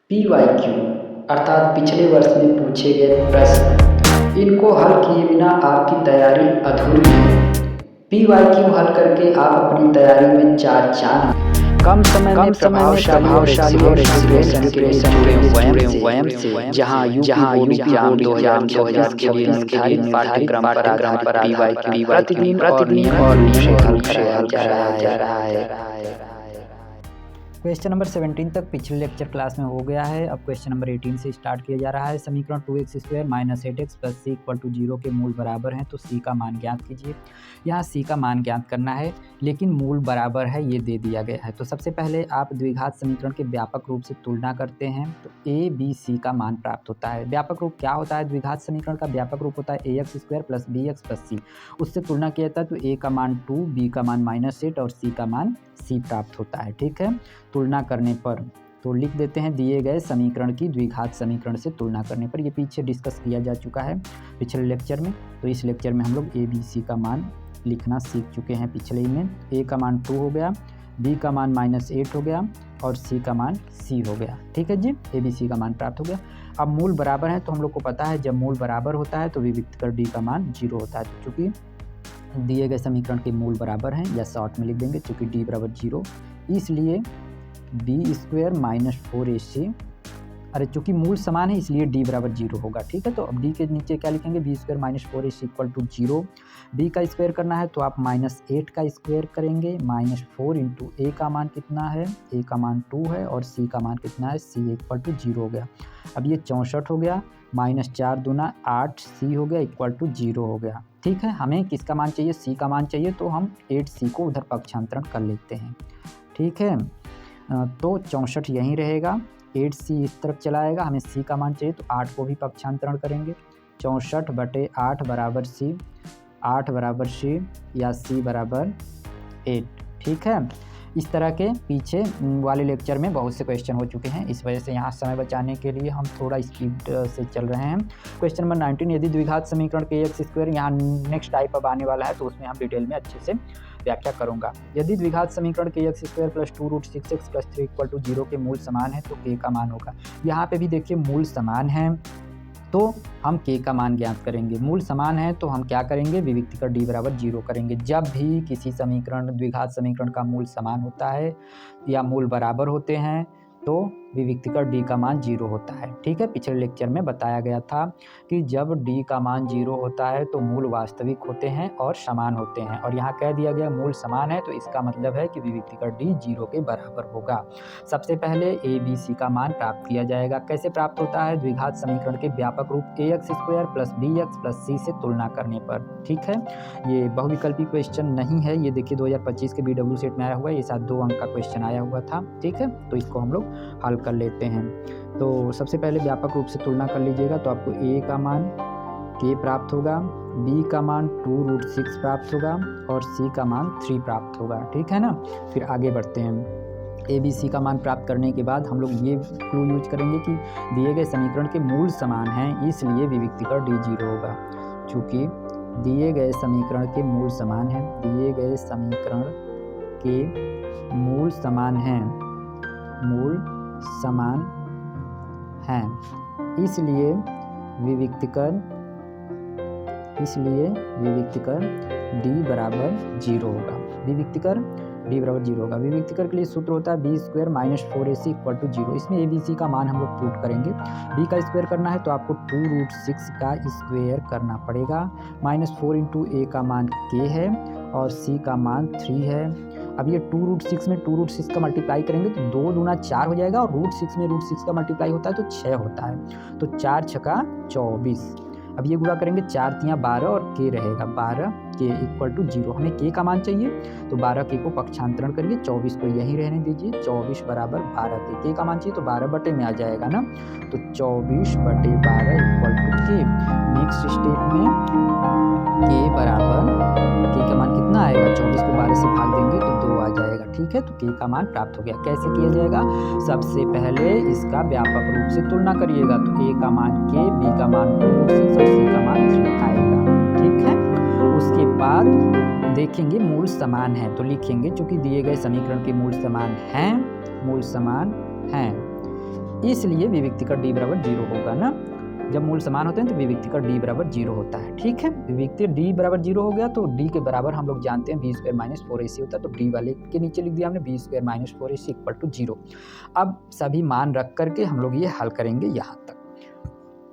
PYQ अर्थात पिछले वर्ष में पूछे गए प्रश्न, इनको हल किए बिना आपकी तैयारी अधूरी है। PYQ हल करके आप अपनी तैयारी में चार चांद कम समय में प्रभावशाली और एक्सीलरेशन के लिए जुड़े स्वयं से जहां यूपी बोर्ड 2024 के लिए निर्धारित पाठ्यक्रम पर आधारित PYQ प्रतिदिन और नियमित रूप से हल कराया जा रहा है। क्वेश्चन नंबर 17 तक पिछले लेक्चर क्लास में हो गया है। अब क्वेश्चन नंबर 18 से स्टार्ट किया जा रहा है। समीकरण 2x² - 8x + c = 0 के मूल बराबर हैं तो c का मान ज्ञात कीजिए। यहाँ c का मान ज्ञात करना है लेकिन मूल बराबर है ये दे दिया गया है। तो सबसे पहले आप द्विघात समीकरण के व्यापक रूप से तुलना करते हैं तो a b c का मान प्राप्त होता है। व्यापक रूप क्या होता है? द्विघात समीकरण का व्यापक रूप होता है ax² + bx + c। उससे तुलना किया जाता है तो a का मान 2, b का मान -8 और c का मान c प्राप्त होता है। ठीक है, तुलना करने पर तो लिख देते हैं दिए गए समीकरण की द्विघात समीकरण से तुलना करने पर। ये पीछे डिस्कस किया जा चुका है पिछले लेक्चर में। तो इस लेक्चर में हम लोग a b c का मान लिखना सीख चुके हैं। पिछले ही में a का मान 2 हो गया, b का मान -8 हो गया और c का मान c हो गया। ठीक है जी, a b c का मान प्राप्त हो गया। अब मूल बराबर है तो हम लोग को पता है जब मूल बराबर होता है तो विविक्त कर d का मान 0 होता है। चूँकि दिए गए समीकरण के मूल बराबर हैं या शॉर्ट में लिख देंगे चूँकि d बराबर 0, इसलिए b² - 4ac, अरे चूँकि मूल समान है इसलिए d बराबर 0 होगा। ठीक है, तो अब d के नीचे क्या लिखेंगे? b² - 4ac = 0। b का स्क्वायर करना है तो आप -8 का स्क्वायर करेंगे। -4 × a का मान कितना है? a का मान 2 है और c का मान कितना है? c = 0 हो गया। अब ये 64 हो गया, -4 दूना 8 c हो गया = 0 हो गया। ठीक है, हमें किसका मान चाहिए? c का मान चाहिए तो हम 8c को उधर पक्षांतरण कर लेते हैं। ठीक है, तो 64 यहीं रहेगा, 8c इस तरफ चला आएगा। हमें c का मान चाहिए तो 8 को भी पक्षांतरण करेंगे। 64/8 बराबर c, 8 बराबर c या c बराबर 8। ठीक है, इस तरह के पीछे वाले लेक्चर में बहुत से क्वेश्चन हो चुके हैं, इस वजह से यहाँ समय बचाने के लिए हम थोड़ा स्पीड से चल रहे हैं। क्वेश्चन नंबर 19, यदि द्विघात समीकरण के ax², यहाँ नेक्स्ट टाइप अब आने वाला है तो उसमें हम डिटेल में अच्छे से व्याख्या करूंगा। यदि द्विघात समीकरण के ax² + 2√6x + 3 = 0 के मूल समान है तो k का मान होगा। यहाँ पे भी देखिए मूल समान है तो हम k का मान ज्ञात करेंगे। मूल समान है तो हम क्या करेंगे? विविक्त कर d बराबर 0 करेंगे। जब भी किसी समीकरण द्विघात समीकरण का मूल समान होता है या मूल बराबर होते हैं तो विविक्त कर d का मान 0 होता है। ठीक है, पिछले लेक्चर में बताया गया था कि जब d का मान 0 होता है तो मूल वास्तविक होते हैं और समान होते हैं, और यहाँ कह दिया गया मूल समान है तो इसका मतलब है कि विविक्त कर d 0 के बराबर होगा। सबसे पहले a b c का मान प्राप्त किया जाएगा। कैसे प्राप्त होता है? द्विघात समीकरण के व्यापक रूप ax² + bx + c से तुलना करने पर। ठीक है, ये बहुविकल्पी क्वेश्चन नहीं है, ये देखिए 2025 के BW सेट में आया हुआ है, ये साथ 2 अंक का क्वेश्चन आया हुआ था। ठीक है, तो इसको हम लोग हल कर लेते हैं। तो सबसे पहले व्यापक रूप से तुलना कर लीजिएगा तो आपको a का मान k प्राप्त होगा, b का मान 2√6 प्राप्त होगा और c का मान 3 प्राप्त होगा। ठीक है ना, फिर आगे बढ़ते हैं। a b c का मान प्राप्त करने के बाद हम लोग ये क्लू यूज करेंगे कि दिए गए समीकरण के मूल समान हैं इसलिए विविक्त कर d 0 होगा। चूँकि दिए गए समीकरण के मूल समान हैं, दिए गए समीकरण के मूल समान हैं, मूल समान हैं, इसलिए विविक्त कर d बराबर 0 होगा। विविक्त कर d बराबर 0 होगा। विविक्त कर के लिए सूत्र होता है b² - 4ac = 0। इसमें a b c का मान हम लोग पुट करेंगे। b का स्क्वायर करना है तो आपको 2√6 का स्क्वायर करना पड़ेगा। -4 × a का मान k है और c का मान 3 है। अब ये 2√6 में 2√6 का मल्टीप्लाई करेंगे तो 2 दूना 4 हो जाएगा और √6 में √6 का मल्टीप्लाई होता है तो 6 होता है, तो 4 × 6 = 24। अब ये गुणा करेंगे 4 × 3 = 12 और k रहेगा 12, k = 0। हमें k का मान चाहिए तो 12 k को पक्षांतरण करिए, 24 को यहीं रहने दीजिए, 24 बराबर 12 k का मान चाहिए तो 12 बटे में आ जाएगा ना, तो 24/12 = k। नेक्स्ट स्टेप में k का मान कितना आएगा? 24 को 12 से भाग देंगे तो 2 आ जाएगा। ठीक है, तो k का मान प्राप्त हो गया। कैसे किया जाएगा? सबसे पहले इसका व्यापक रूप से तुलना करिएगा तो a का मान k, b का मान 2√6 और c का मान 3 आएगा। ठीक है, उसके बाद देखेंगे मूल समान है तो लिखेंगे चूंकि दिए गए समीकरण के मूल समान हैं, इसलिए विविक्ति का डी बराबर 0 होगा ना। जब मूल समान होते हैं तो विविक्ति का डी बराबर 0 होता है। ठीक है, विविक्ति डी बराबर 0 हो गया तो डी के बराबर हम लोग जानते हैं बी स्क्वायर माइनस 4ac होता है, तो डी वाले के नीचे लिख दिया हमने B square minus 4ac equal to 0। अब सभी मान रख करके हम लोग ये हल करेंगे यहाँ तक।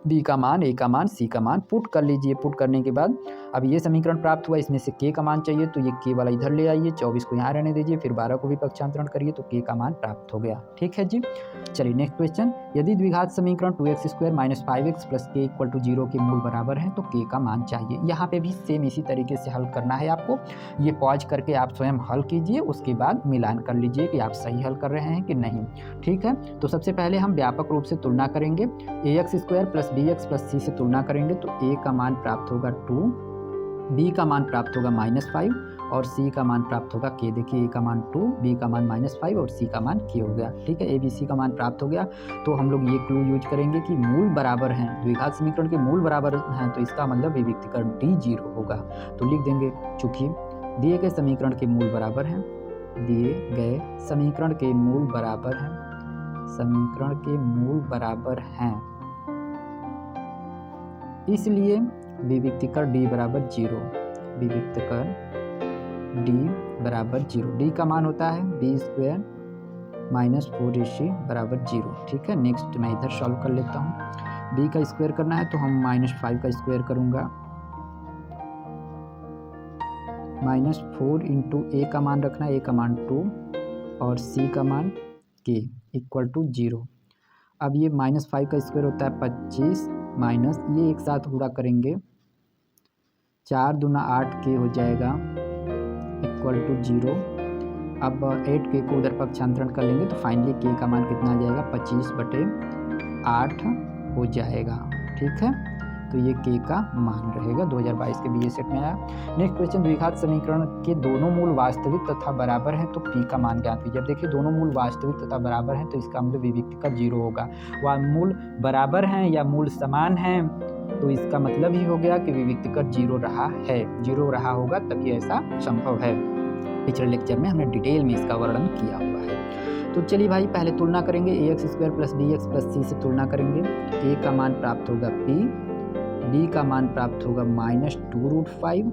बी का मान, ए का मान, सी का मान पुट कर लीजिए। पुट करने के बाद अब ये समीकरण प्राप्त हुआ, इसमें से के का मान चाहिए तो ये के वाला इधर ले आइए, 24 को यहाँ रहने दीजिए, फिर 12 को भी पक्षांतरण करिए तो के का मान प्राप्त हो गया। ठीक है जी, चलिए नेक्स्ट क्वेश्चन। यदि द्विघात समीकरण 2x square minus 5x plus के इक्वल टू 0 के मूल बराबर है तो के का मान चाहिए। यहाँ पे भी सेम इसी तरीके से हल करना है आपको। ये पॉज करके आप स्वयं हल कीजिए, उसके बाद मिलान कर लीजिए कि आप सही हल कर रहे हैं कि नहीं। ठीक है, तो सबसे पहले हम व्यापक रूप से तुलना करेंगे। ax square plus bx plus c से तुलना करेंगे तो a का मान प्राप्त होगा 2, b का मान प्राप्त होगा -5 और c का मान प्राप्त होगा k। देखिए a का मान 2, b का मान -5 और c का मान k हो गया। ठीक है, a b c का मान प्राप्त हो गया तो हम लोग ये क्लू यूज करेंगे कि मूल बराबर हैं, द्विघात समीकरण के मूल बराबर हैं, तो इसका मतलब विविक्ति का d 0 होगा। तो लिख देंगे, चूंकि दिए गए समीकरण के मूल बराबर हैं, दिए गए समीकरण के मूल बराबर हैं, समीकरण के मूल बराबर हैं, इसलिए विविक्ति का d बराबर 0, विविक्ति का d बराबर 0। d का मान होता है बी स्क्वायर माइनस 4ac बराबर 0। ठीक है, नेक्स्ट मैं इधर सॉल्व कर लेता हूँ। b का स्क्वायर करना है तो हम -5 का स्क्वायर करूँगा, -4 इंटू a का मान रखना है, a का मान 2 और c का मान k इक्वल टू 0। अब ये -5 का स्क्वायर होता है 25 माइनस ये एक साथ गुणा करेंगे, 4 दूना 8 के हो जाएगा इक्वल टू 0। अब 8k को उधर पक्षांतरण कर लेंगे तो फाइनली k का मान कितना आ जाएगा, 25/8 हो जाएगा। ठीक है, तो ये k का मान रहेगा। 2022 के BA सेट में आया। नेक्स्ट क्वेश्चन, द्विघात समीकरण के दोनों मूल वास्तविक तथा बराबर हैं तो p का मान ज्ञात कीजिए। अब देखिए दोनों मूल वास्तविक तथा बराबर हैं तो इसका मतलब विविक्ति का 0 होगा। वह मूल बराबर हैं या मूल समान हैं तो इसका मतलब ही हो गया कि विविक्ति का 0 रहा है, 0 रहा होगा तभी ऐसा संभव है। पिछले लेक्चर में हमने डिटेल में इसका वर्णन किया हुआ है। तो चलिए भाई पहले तुलना करेंगे, ax square plus bx plus c से तुलना करेंगे। a का मान प्राप्त होगा p, b का मान प्राप्त होगा -2√5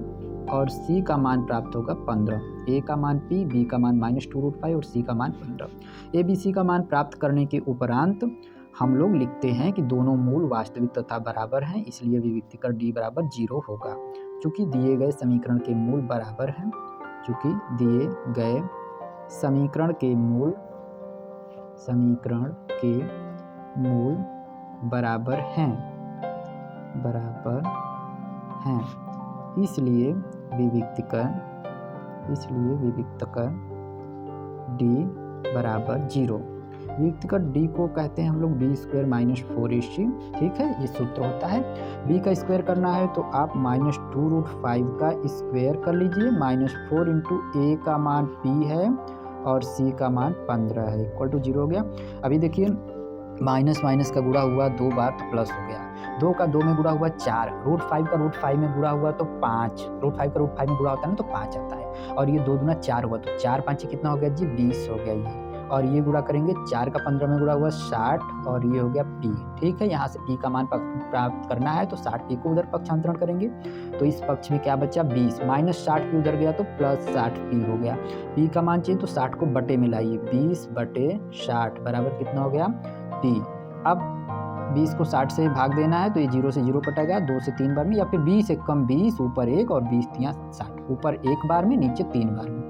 और c का मान प्राप्त होगा 15। a का मान p, b का मान -2√5 और c का मान 15। a b c का मान प्राप्त करने के उपरांत हम लोग लिखते हैं कि दोनों मूल वास्तविक तथा बराबर हैं, इसलिए विविक्ति का d बराबर 0 होगा। चूँकि दिए गए समीकरण के मूल बराबर हैं, चूँकि दिए गए समीकरण के मूल बराबर हैं, इसलिए विविक्ति का d बराबर 0। विविक्ति का d को कहते हैं हम लोग बी स्क्वायर माइनस 4ac। ठीक है, ये सूत्र होता है। b का स्क्वायर करना है तो आप -2√5 का स्क्वायर कर लीजिए, -4 इंटू a का मान p है और c का मान 15 है इक्वल टू 0 हो गया। अभी देखिए माइनस माइनस का गुणा हुआ 2 बार तो प्लस हो गया, 2 का 2 में गुणा हुआ 4, √5 का √5 में गुणा हुआ तो 5, √5 का √5 में गुणा होता है ना तो 5 आता है, और ये 2 दूना 4 हुआ तो 4 5 कितना हो गया जी 20 हो गया ये, और ये गुणा करेंगे 4 का 15 में गुणा हुआ 60 और ये हो गया p। ठीक है, यहाँ से p का मान प्राप्त करना है तो 60p को उधर पक्षांतरण करेंगे तो इस पक्ष में क्या बचा 20, -60p उधर गया तो +60p हो गया। p का मान चाहिए तो 60 को बटे में लाइए, 20/60 बराबर कितना हो गया p। अब 20 को 60 से भाग देना है तो ये 0 से 0 कटेगा, 2 से 3 बार में, या फिर 20 से कम 20 ऊपर 1 और 20 3 60, ऊपर 1 बार में नीचे 3 बार में,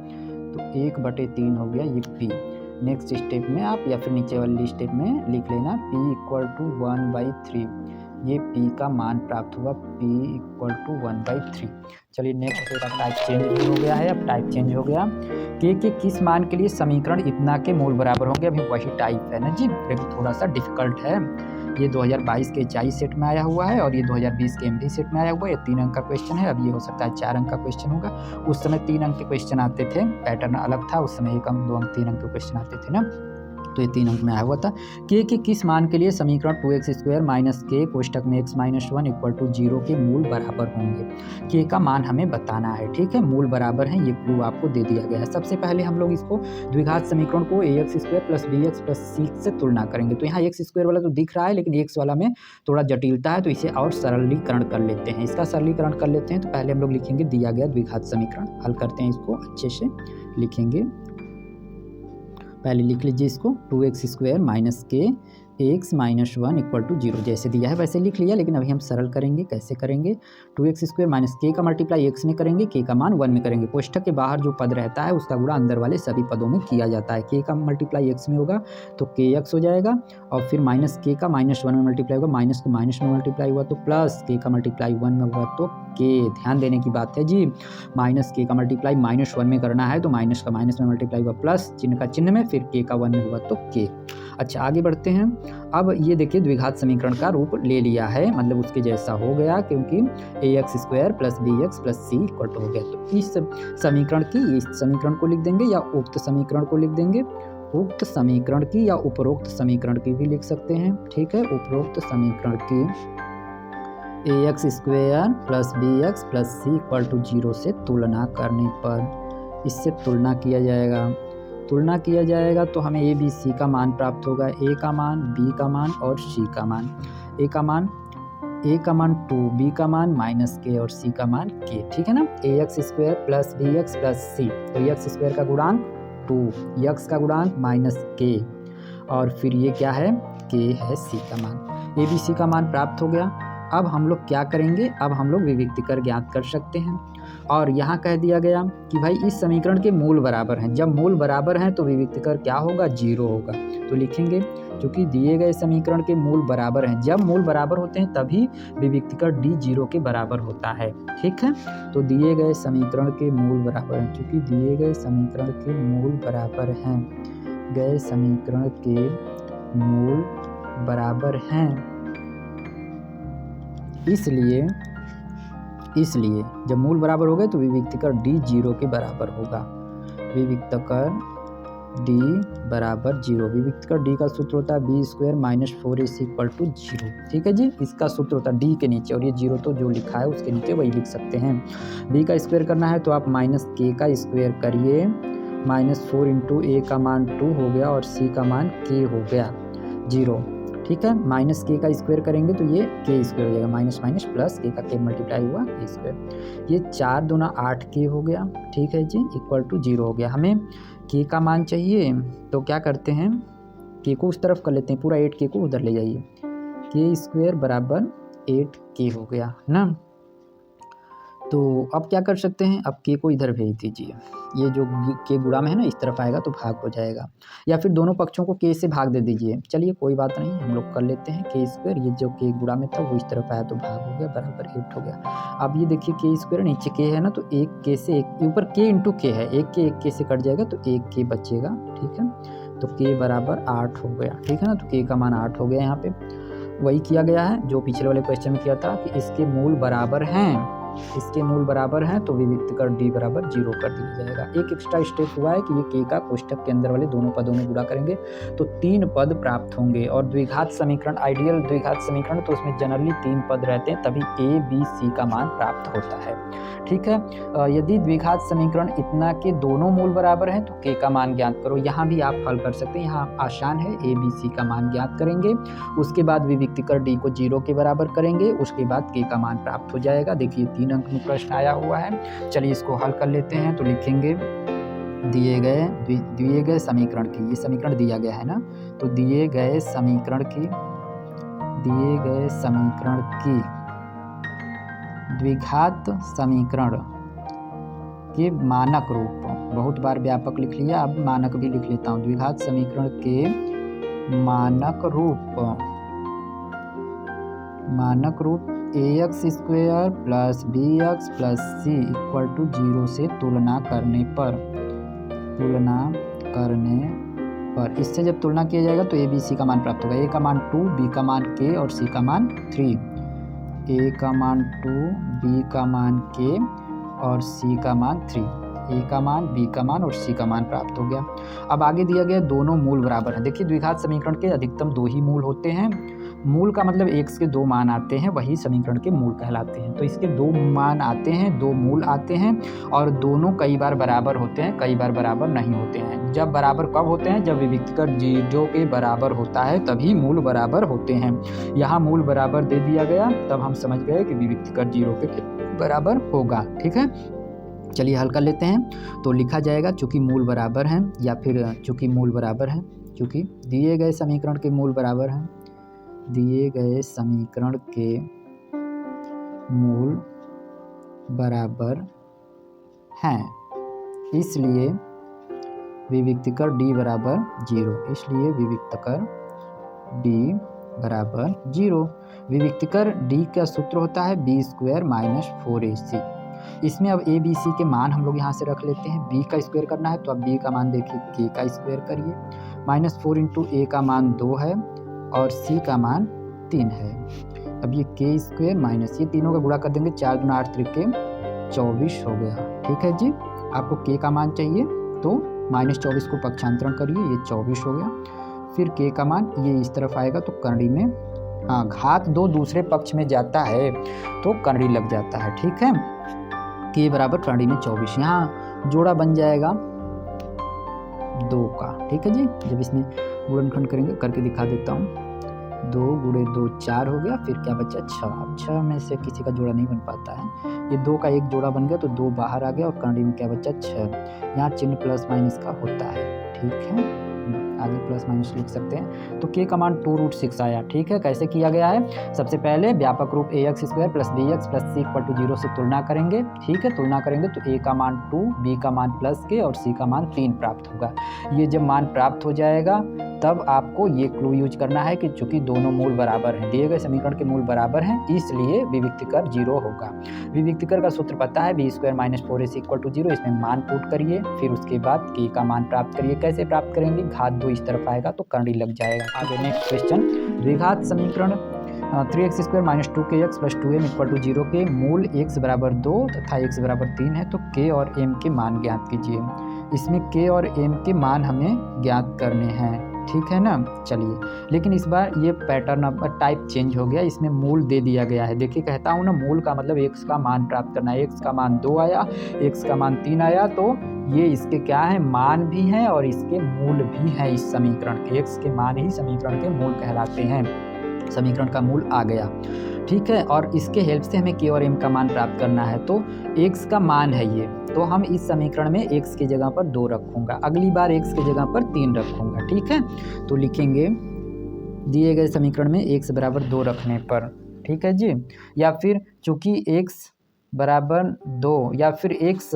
तो 1/3 हो गया ये p। नेक्स्ट स्टेप में आप या फिर नीचे वाली स्टेप में लिख लेना p = 1/3, ये p का मान प्राप्त हुआ, p = 1/3। चलिए नेक्स्ट टाइप चेंज हो गया है, अब टाइप चेंज हो गया। k के किस मान के लिए समीकरण इतना के मूल बराबर होंगे, अभी वही टाइप है ना जी, लेकिन थोड़ा सा डिफिकल्ट है। ये 2022 के HI सेट में आया हुआ है और ये 2020 के MD सेट में आया हुआ है। ये 3 अंक का क्वेश्चन है, अब ये हो सकता है 4 अंक का क्वेश्चन होगा। उस समय 3 अंक के क्वेश्चन आते थे, पैटर्न अलग था, उस समय 1 अंक 2 अंक 3 अंक के क्वेश्चन आते थे ना। तो ये 3 अंक में आया हुआ था। के किस मान के लिए समीकरण 2x² माइनस के कोष्टक में x माइनस 1 इक्वल टू 0 के मूल बराबर होंगे। के का मान हमें बताना है, ठीक है, मूल बराबर है, ये क्लू आपको दे दिया गया है। सबसे पहले हम लोग इसको द्विघात समीकरण को ax² plus bx plus c से तुलना करेंगे। तो यहाँ x² वाला तो दिख रहा है, लेकिन x वाला में थोड़ा जटिलता है, तो इसे और सरलीकरण कर लेते हैं। इसका सरलीकरण कर लेते हैं। तो पहले हम लोग लिखेंगे दिया गया द्विघात समीकरण, हल करते हैं, इसको अच्छे से लिखेंगे। पहले लिख लीजिए इसको 2x² माइनस के x माइनस 1 इक्वल टू 0, जैसे दिया है वैसे लिख लिया, लेकिन अभी हम सरल करेंगे। कैसे करेंगे? 2x² माइनस के का मल्टीप्लाई x में करेंगे, के का मान 1 में करेंगे। कोष्ठक के बाहर जो पद रहता है उसका गुणा अंदर वाले सभी पदों में किया जाता है। के का मल्टीप्लाई x में होगा तो kx हो जाएगा, और फिर माइनस के का माइनस 1 में मल्टीप्लाई होगा, माइनस को माइनस में मल्टीप्लाई हुआ तो प्लस, के का मल्टीप्लाई 1 में हुआ तो के। ध्यान देने की बात है जी, माइनस के का मल्टीप्लाई माइनस 1 में करना है तो माइनस का माइनस में मल्टीप्लाई हुआ प्लस, चिन्ह का चिन्ह में, फिर के का 1 में हुआ तो के। अच्छा, आगे बढ़ते हैं। अब ये देखिए द्विघात समीकरण का रूप ले लिया है, मतलब उसके जैसा हो गया, क्योंकि ax² plus bx plus c equal to हो गया। तो इस समीकरण को लिख देंगे या उक्त समीकरण को लिख देंगे, उक्त समीकरण की या उपरोक्त समीकरण की भी लिख सकते हैं, ठीक है। उपरोक्त समीकरण की ax² plus bx plus c equal to 0 से तुलना करने पर, इससे तुलना किया जाएगा तो हमें a b c का मान प्राप्त होगा। a का मान, b का मान और c का मान। a का मान 2, b का मान माइनस k और c का मान k, ठीक है ना। ax² plus bx plus c, तो x² का गुणांक 2, x का गुणांक माइनस k, और फिर ये क्या है, k है c का मान। a b c का मान प्राप्त हो गया। अब हम लोग क्या करेंगे, अब हम लोग विविक्तिकर ज्ञात कर सकते हैं। और यहाँ कह दिया गया कि भाई इस समीकरण के मूल बराबर हैं। जब मूल बराबर हैं तो विविक्तिकर क्या होगा, 0 होगा। तो लिखेंगे क्योंकि दिए गए समीकरण के मूल बराबर हैं, जब मूल बराबर होते हैं तभी विविक्तिकर d 0 के बराबर होता है, ठीक है। तो दिए गए समीकरण के मूल बराबर हैं, क्योंकि दिए गए समीकरण के मूल बराबर हैं, गए समीकरण के मूल बराबर हैं, इसलिए जब मूल बराबर हो गए तो विविक्तिकर d 0 के बराबर होगा। विविक्तिकर d बराबर 0। विविक्तिकर d का सूत्र होता है b² minus 4ac equal to 0, ठीक है जी। इसका सूत्र होता है d के नीचे, और ये 0 तो जो लिखा है उसके नीचे वही लिख सकते हैं। b का स्क्वायर करना है तो आप माइनस k का स्क्वायर करिए, माइनस 4 इंटू a का मान 2 हो गया और c का मान k हो गया 0, ठीक है। माइनस के का स्क्वायर करेंगे तो ये के स्क्वायर हो जाएगा, माइनस माइनस प्लस के का के मल्टीप्लाई हुआ के स्क्वायर, ये 4 दूना 8 के हो गया, ठीक है जी, इक्वल टू 0 हो गया। हमें के का मान चाहिए तो क्या करते हैं, के को उस तरफ कर लेते हैं, पूरा 8 के को उधर ले जाइए, के स्क्वायर बराबर 8 के हो गया ना। तो अब क्या कर सकते हैं, अब के को इधर भेज दीजिए, ये जो के गुणा में है ना इस तरफ आएगा तो भाग हो जाएगा, या फिर दोनों पक्षों को के से भाग दे दीजिए। चलिए कोई बात नहीं, हम लोग कर लेते हैं के स्क्वायर, ये जो के गुणा में था वो इस तरफ आया तो भाग हो गया, बराबर 8 हो गया। अब ये देखिए के स्क्वायर, नीचे के है ना, तो एक के से एक, ऊपर के इंटू के है, एक के से कट जाएगा तो एक के बचेगा, ठीक है। तो के बराबर 8 हो गया, ठीक है ना। तो के का मान 8 हो गया। यहाँ पे वही किया गया है जो पिछले वाले क्वेश्चन में किया था कि इसके मूल बराबर हैं, इसके मूल बराबर हैं तो विविक्तिकर d बराबर 0 कर दिया जाएगा। एक एक्स्ट्रा स्टेप हुआ है कि ये k का कोष्ठक के अंदर वाले दोनों पदों में गुणा करेंगे तो 3 पद प्राप्त होंगे। और द्विघात समीकरण, आइडियल द्विघात समीकरण तो उसमें जनरली 3 पद रहते हैं, तभी a b c का मान प्राप्त होता है, ठीक है। यदि द्विघात समीकरण इतना के दोनों मूल बराबर हैं तो k का मान ज्ञात करो। यहाँ भी आप हल कर सकते हैं, यहाँ आसान है, a b c का मान ज्ञात करेंगे, उसके बाद विविक्तिकर d को 0 के बराबर करेंगे, उसके बाद k का मान प्राप्त हो जाएगा। देखिए 3 अंक में प्रश्न आया हुआ है। चलिए इसको हल कर लेते हैं। तो लिखेंगे दिए गए समीकरण की, ये समीकरण दिया गया है ना, तो दिए गए समीकरण की द्विघात समीकरण के मानक रूप, बहुत बार व्यापक लिख लिया, अब मानक भी लिख लेता हूँ। द्विघात समीकरण के मानक रूप ax² plus bx plus c equal to 0 से तुलना करने पर इससे जब तुलना किया जाएगा तो a b c का मान प्राप्त होगा। a का मान 2, b का मान k और c का मान 3। a का मान 2, b का मान k और c का मान 3। ए का मान, बी का मान और सी का मान प्राप्त हो गया। अब आगे दिया गया दोनों मूल बराबर हैं। देखिए द्विघात समीकरण के अधिकतम 2 ही मूल होते हैं। मूल का मतलब x के 2 मान आते हैं, वही समीकरण के मूल कहलाते हैं। तो इसके 2 मान आते हैं, 2 मूल आते हैं और दोनों कई बार बराबर होते हैं, कई बार बराबर नहीं होते हैं। जब बराबर कब होते हैं? जब विविक्तकर 0 के बराबर होता है तभी मूल बराबर होते हैं। यहाँ मूल बराबर दे दिया गया, तब हम समझ गए कि विविक्तकर 0 के बराबर होगा। ठीक है, चलिए हल कर लेते हैं। तो लिखा जाएगा चूँकि मूल बराबर हैं, या फिर चूँकि मूल बराबर हैं, चूँकि दिए गए समीकरण के मूल बराबर हैं, दिए गए समीकरण के मूल बराबर हैं, इसलिए विविक्तकर d बराबर 0, इसलिए विविक्तकर d बराबर 0। विविक्तकर d का सूत्र होता है b² - 4ac। इसमें अब a b c के मान हम लोग यहाँ से रख लेते हैं। b का स्क्वायर करना है तो अब b का मान देखिए k का स्क्वायर करिए, -4 × a का मान 2 है और c का मान 3 है। अब ये k स्क्वायर माइनस ये तीनों का गुणा कर देंगे, 4 × 8 = 24 हो गया। ठीक है जी, आपको k का मान चाहिए तो -24 को पक्षांतरण करिए, ये 24 हो गया। फिर k का मान ये इस तरफ आएगा तो करड़ी में घात 2 दूसरे पक्ष में जाता है तो करड़ी लग जाता है। ठीक है, k बराबर करड़ी में 24, यहाँ जोड़ा बन जाएगा 2 का। ठीक है जी, जब इसमें गुणनखंड करेंगे करके दिखा देता हूँ। 2 × 2 4 हो गया, फिर क्या बचा 6। अब 6 में से किसी का जोड़ा नहीं बन पाता है, ये 2 का एक जोड़ा बन गया तो 2 बाहर आ गया और करड़ी में क्या बचा 6। यहाँ चिन्ह प्लस माइनस का होता है। ठीक है, आगे प्लस माइनस लिख सकते हैं। तो k का मान 2√6 आया। ठीक है, कैसे किया गया है? सबसे पहले व्यापक रूप ax² + bx + c = 0 से तुलना करेंगे। ठीक है, तुलना करेंगे तो a का मान 2, b का मान +k और c का मान 3 प्राप्त होगा। ये जब मान प्राप्त हो जाएगा तब आपको ये क्लू यूज करना है कि चूंकि दोनों मूल बराबर हैं, दिए गए समीकरण के मूल बराबर हैं, इसलिए विविक्तकर 0 होगा। विविक्तकर का सूत्र पता है b² - 4ac = 0। इसमें मान पुट करिए, फिर उसके बाद k का मान प्राप्त करिए। कैसे प्राप्त करेंगे? घात 2 इस तरफ आएगा तो करड़ी लग जाएगा। आगे नेक्स्ट क्वेश्चन, द्विघात समीकरण 3x² - 2kx + 2m = 0 के मूल x बराबर 2 तथा x बराबर 3 है तो k और m के मान ज्ञात कीजिए। इसमें k और m के मान हमें ज्ञात करने हैं। ठीक है ना, चलिए, लेकिन इस बार ये पैटर्न अब टाइप चेंज हो गया, इसमें मूल दे दिया गया है। देखिए कहता हूँ ना, मूल का मतलब x का मान प्राप्त करना है। x का मान 2 आया, x का मान 3 आया, तो ये इसके क्या है? मान भी हैं और इसके मूल भी हैं। इस समीकरण के x के मान ही समीकरण के मूल कहलाते हैं। समीकरण का मूल आ गया। ठीक है, और इसके हेल्प से हमें k और m का मान प्राप्त करना है। तो x का मान है ये, तो हम इस समीकरण में x की जगह पर 2 रखूंगा, अगली बार x की जगह पर 3 रखूंगा। ठीक है, तो लिखेंगे दिए गए समीकरण में x बराबर 2 रखने पर। ठीक है जी, या फिर चूंकि x बराबर 2 या फिर x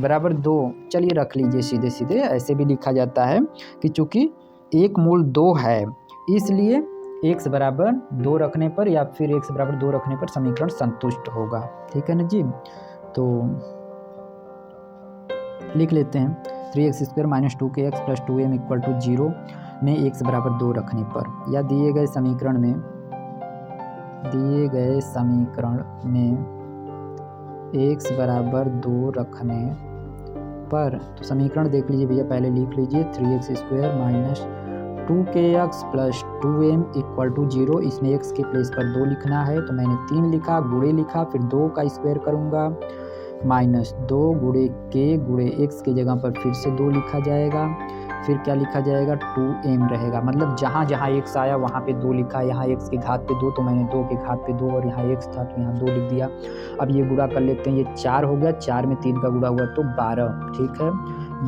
बराबर 2, चलिए रख लीजिए सीधे सीधे, ऐसे भी लिखा जाता है कि चूंकि एक मूल 2 है इसलिए x बराबर 2 रखने पर या फिर x बराबर 2 रखने पर समीकरण संतुष्ट होगा। ठीक है ना जी, तो लिख लेते हैं 3x² - 2kx + 2m = 0 में x बराबर 2 रखने पर, या दिए गए समीकरण में x बराबर 2 रखने पर, तो समीकरण देख लीजिए भैया, पहले लिख लीजिए 3x² - 2kx + 2m = 0। इसमें x के प्लेस पर 2 लिखना है तो मैंने 3 लिखा, गुणे लिखा, फिर 2 का स्क्वायर करूँगा, -2 × k × x की जगह पर फिर से 2 लिखा जाएगा, फिर क्या लिखा जाएगा 2m रहेगा। मतलब जहाँ जहाँ x आया वहाँ पे 2 लिखा, यहाँ x के घात पे 2 तो मैंने 2 के घात पे 2, और यहाँ x था तो यहाँ 2 लिख दिया। अब ये गुणा कर लेते हैं, ये 4 हो गया, 4 में 3 का गुणा हुआ तो 12। ठीक है,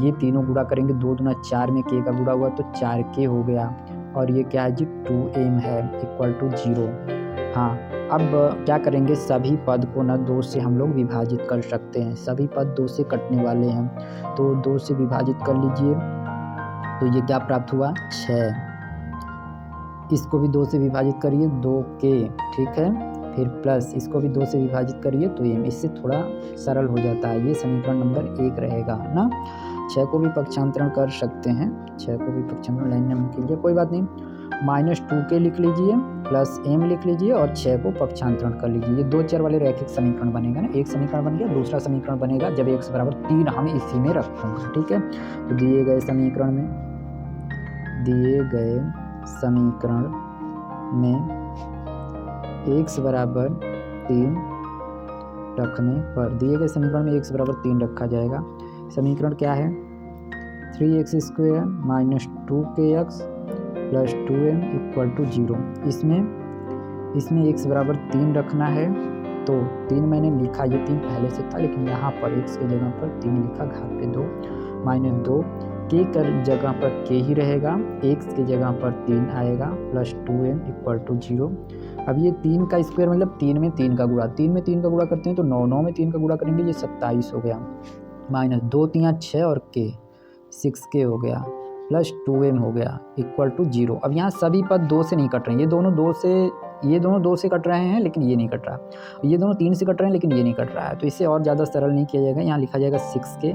ये तीनों गुणा करेंगे, 2 दूना 4 में k का गुणा हुआ तो 4k हो गया, और ये क्या है जी 2m है = 0। हाँ, अब क्या करेंगे, सभी पद को ना 2 से हम लोग विभाजित कर सकते हैं। सभी पद 2 से कटने वाले हैं तो 2 से विभाजित कर लीजिए, तो ये क्या प्राप्त हुआ 6। इसको भी 2 से विभाजित करिए, 2k। ठीक है, फिर प्लस इसको भी 2 से विभाजित करिए तो m, इससे थोड़ा सरल हो जाता है। ये समीकरण नंबर 1 रहेगा ना। 6 को भी पक्षांतरण कर सकते हैं, 6 को भी पक्षांतरण लाइन नंबर के लिए कोई बात नहीं, -2k लिख लीजिए प्लस m लिख लीजिए और 6 को पक्षांतरण कर लीजिए। ये दो चर वाले रैखिक समीकरण बनेगा ना, एक समीकरण बन गया, दूसरा समीकरण बनेगा जब x बराबर 3 हम इसी में रखूँगा। ठीक है, तो दिए गए समीकरण में x बराबर 3 रखने पर, दिए गए समीकरण में x बराबर 3 रखा जाएगा। समीकरण क्या है, 3x² minus 2kx plus 2m equal to 0। इसमें x बराबर 3 रखना है, तो 3 मैंने लिखा, ये 3 पहले से था, लेकिन यहाँ पर x की जगह पर 3 लिखा, घात पे 2 माइनस 2, k कर जगह पर k ही रहेगा, x की जगह पर 3 आएगा, प्लस 2m इक्वल टू 0। अब ये 3 का स्क्वायर मतलब 3 में 3 का गुणा, 3 में 3 का गुणा करते हैं तो 9, 9 में 3 का गुणा करेंगे, ये 27 हो गया, माइनस 2 3 6 और k 6k हो गया, प्लस 2m हो गया इक्वल टू 0। अब यहाँ सभी पद 2 से नहीं कट रहे हैं, ये दोनों 2 से कट रहे हैं, लेकिन ये नहीं कट रहा, ये दोनों 3 से कट रहे हैं, लेकिन ये नहीं कट रहा है, तो इसे और ज़्यादा सरल नहीं किया जाएगा। यहाँ लिखा जाएगा 6k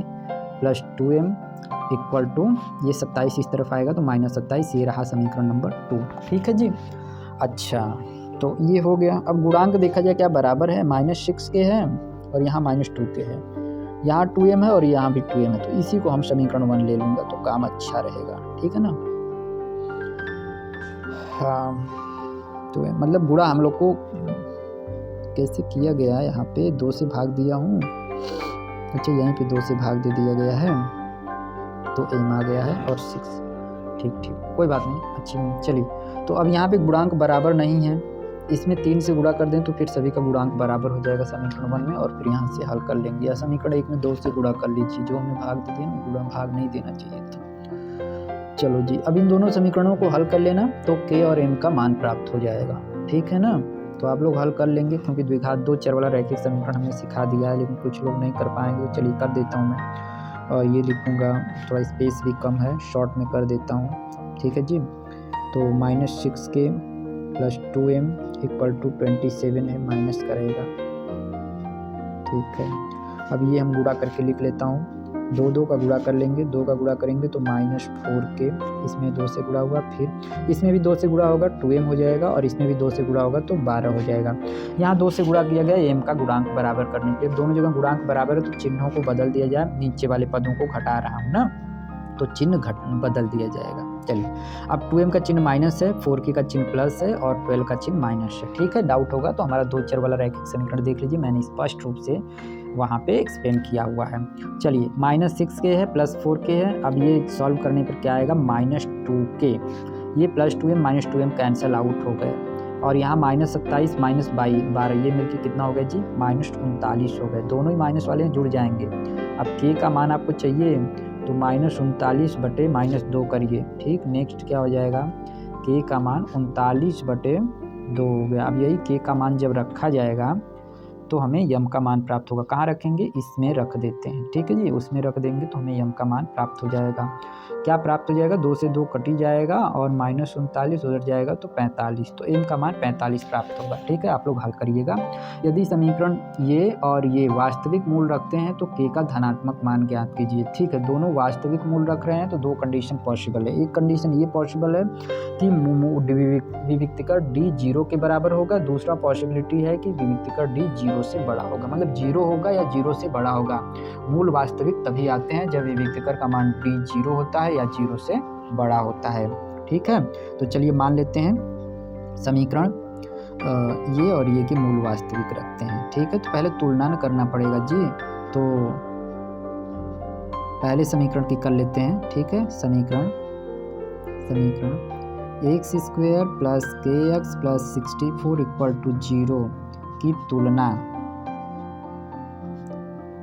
plus 2m equal to, ये 27 इस तरफ आएगा तो माइनस 27, ये रहा समीकरण नंबर 2। ठीक है जी, अच्छा तो ये हो गया। अब गुणांक देखा जाए क्या बराबर है, -6k है और यहाँ -2k है, यहाँ 2m है और यहाँ भी 2m है, तो इसी को हम समीकरण 1 ले लूँगा तो काम अच्छा रहेगा। ठीक है ना, हाँ तो मतलब गुणा हम लोग को कैसे किया गया है, यहाँ पे 2 से भाग दिया हूँ, अच्छा यहीं पे 2 से भाग दे दिया गया है तो m आ गया है और 6, ठीक कोई बात नहीं, अच्छी चलिए। तो अब यहाँ पे गुणांक बराबर नहीं है, इसमें 3 से गुणा कर दें तो फिर सभी का गुणांक बराबर हो जाएगा समीकरण 1 में, और फिर यहाँ से हल कर लेंगे। या समीकरण 1 में 2 से गुणा कर लीजिए, जो हमने भाग दे दिया ना, गुणा भाग नहीं देना चाहिए था। चलो जी, अब इन दोनों समीकरणों को हल कर लेना तो k और m का मान प्राप्त हो जाएगा। ठीक है ना, तो आप लोग हल कर लेंगे, क्योंकि द्विघात 2 चर वाला रैखिक समीकरण हमने सिखा दिया है, लेकिन कुछ लोग नहीं कर पाएंगे। चलिए कर देता हूँ मैं, और ये लिखूँगा, थोड़ा स्पेस भी कम है, शॉर्ट में कर देता हूँ। ठीक है जी, तो -6k plus 2m equal to 27 है, माइनस करेगा। ठीक है, अब ये हम गुणा करके लिख लेता हूँ, 2 का गुणा कर लेंगे, 2 का गुणा करेंगे तो -4k, इसमें 2 से गुणा होगा, फिर इसमें भी 2 से गुणा होगा 2m हो जाएगा, और इसमें भी 2 से गुणा होगा तो 12 हो जाएगा। यहाँ 2 से गुणा किया गया m का गुणांक बराबर करने के लिए, दोनों जगह गुणांक बराबर है तो चिन्हों को बदल दिया जाए, नीचे वाले पदों को घटा रहा हूँ ना, तो चिन्ह बदल दिया जाएगा। चलिए, अब 2m का चिन्ह माइनस है, 4k का चिन्ह प्लस है और 12 का चिन्ह माइनस है। ठीक है, डाउट होगा तो हमारा 2 चर वाला रैखिक समीकरण देख लीजिए, मैंने स्पष्ट रूप से वहाँ पे एक्सप्लेन किया हुआ है। चलिए, -6k है प्लस 4k है, अब ये सॉल्व करने पर क्या आएगा, -2k, ये plus 2m -2m cancel out हो गए, और यहाँ -27 -12 ये मिलकर कितना हो गया जी, -39 हो गए, दोनों ही माइनस वाले जुड़ जाएंगे। अब k का मान आपको चाहिए तो -39 बटे -2 करिए। ठीक, नेक्स्ट क्या हो जाएगा, k का मान 39 बटे 2 हो गया। अब यही k का मान जब रखा जाएगा तो हमें यम का मान प्राप्त होगा। कहाँ रखेंगे, इसमें रख देते हैं। ठीक है जी, उसमें रख देंगे तो हमें यम का मान प्राप्त हो जाएगा। क्या प्राप्त हो जाएगा, 2 से 2 कट ही जाएगा और -39 उधर जाएगा तो 45, तो m का मान 45 प्राप्त होगा। ठीक है, आप लोग हल करिएगा। यदि समीकरण ये और ये वास्तविक मूल रखते हैं तो k का धनात्मक मान ज्ञात कीजिए। ठीक है, दोनों वास्तविक मूल रख रहे हैं तो 2 कंडीशन पॉसिबल है। एक कंडीशन ये पॉसिबल है कि विविक्तिकर d 0 के बराबर होगा, दूसरा पॉसिबिलिटी है कि विविक्तिकर d 0 से बड़ा होगा, मतलब 0 होगा या 0 से बड़ा होगा। मूल वास्तविक तभी आते हैं जब विविक्तिकर का मान d 0 होता है या 0 से बड़ा होता है। ठीक है, तो चलिए मान लेते हैं समीकरण ये और ये के मूल वास्तविक रखते हैं। ठीक है, तो पहले तुलना न करना पड़ेगा जी, तो पहले समीकरण की कर लेते हैं। ठीक है, समीकरण x² plus kx plus 64 equal to 0 की तुलना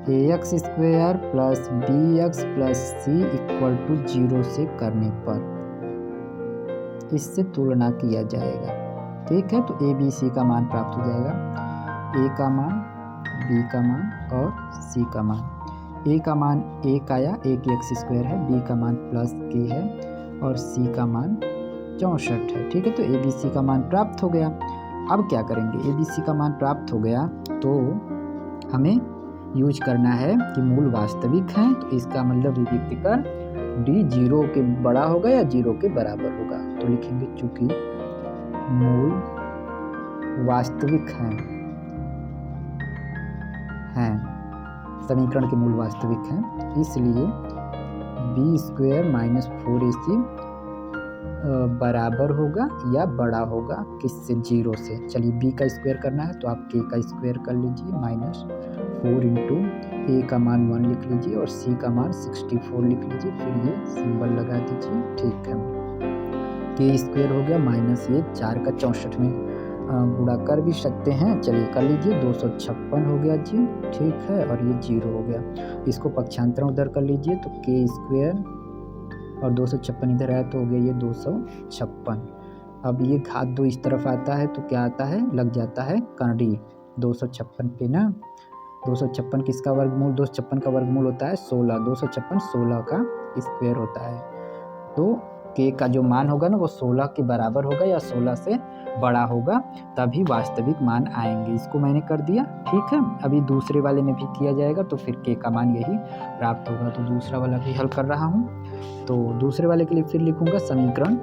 ax² plus bx plus c equal to 0 से करने पर इससे तुलना किया जाएगा। ठीक है, तो a b c का मान प्राप्त हो जाएगा, a का मान, b का मान और c का मान। a का मान 1 आया, 1 x² है, b का मान प्लस k है और c का मान 64 है। ठीक है, तो a b c का मान प्राप्त हो गया। अब क्या करेंगे, a b c का मान प्राप्त हो गया तो हमें यूज करना है कि मूल वास्तविक हैं, तो इसका मतलब विविक्तिकर d 0 के बड़ा होगा या 0 के बराबर होगा, तो लिखेंगे चूंकि मूल वास्तविक हैं समीकरण के मूल वास्तविक हैं, इसलिए बी स्क्वायर माइनस 4ac बराबर होगा या बड़ा होगा किससे, 0 से। चलिए b का स्क्वायर करना है तो आप k का स्क्वायर कर लीजिए, माइनस 4 इंटू a का मान 1 लिख लीजिए और c का मान 64 लिख लीजिए, फिर ये सिंबल लगा दीजिए। ठीक है, k स्क्वायर हो गया माइनस ये 4 का 64 में गुणा कर भी सकते हैं, चलिए कर लीजिए, 256 हो गया जी। ठीक है, और ये 0 हो गया। इसको पक्षांतरण उधर कर लीजिए तो k स्क्वायर और 256 इधर आया तो हो गया ये 256। अब ये घात 2 इस तरफ आता है तो क्या आता है, लग जाता है करड़ी 256 पे ना। 256 किसका वर्गमूल, 256 का वर्गमूल होता है 16, 256 16 का स्क्वायर होता है। तो k का जो मान होगा ना वो 16 के बराबर होगा या 16 से बड़ा होगा, तभी वास्तविक मान आएंगे। इसको मैंने कर दिया। ठीक है, अभी दूसरे वाले में भी किया जाएगा तो फिर k का मान यही प्राप्त होगा। तो दूसरा वाला भी हल कर रहा हूँ। तो दूसरे वाले के लिए फिर लिखूंगा समीकरण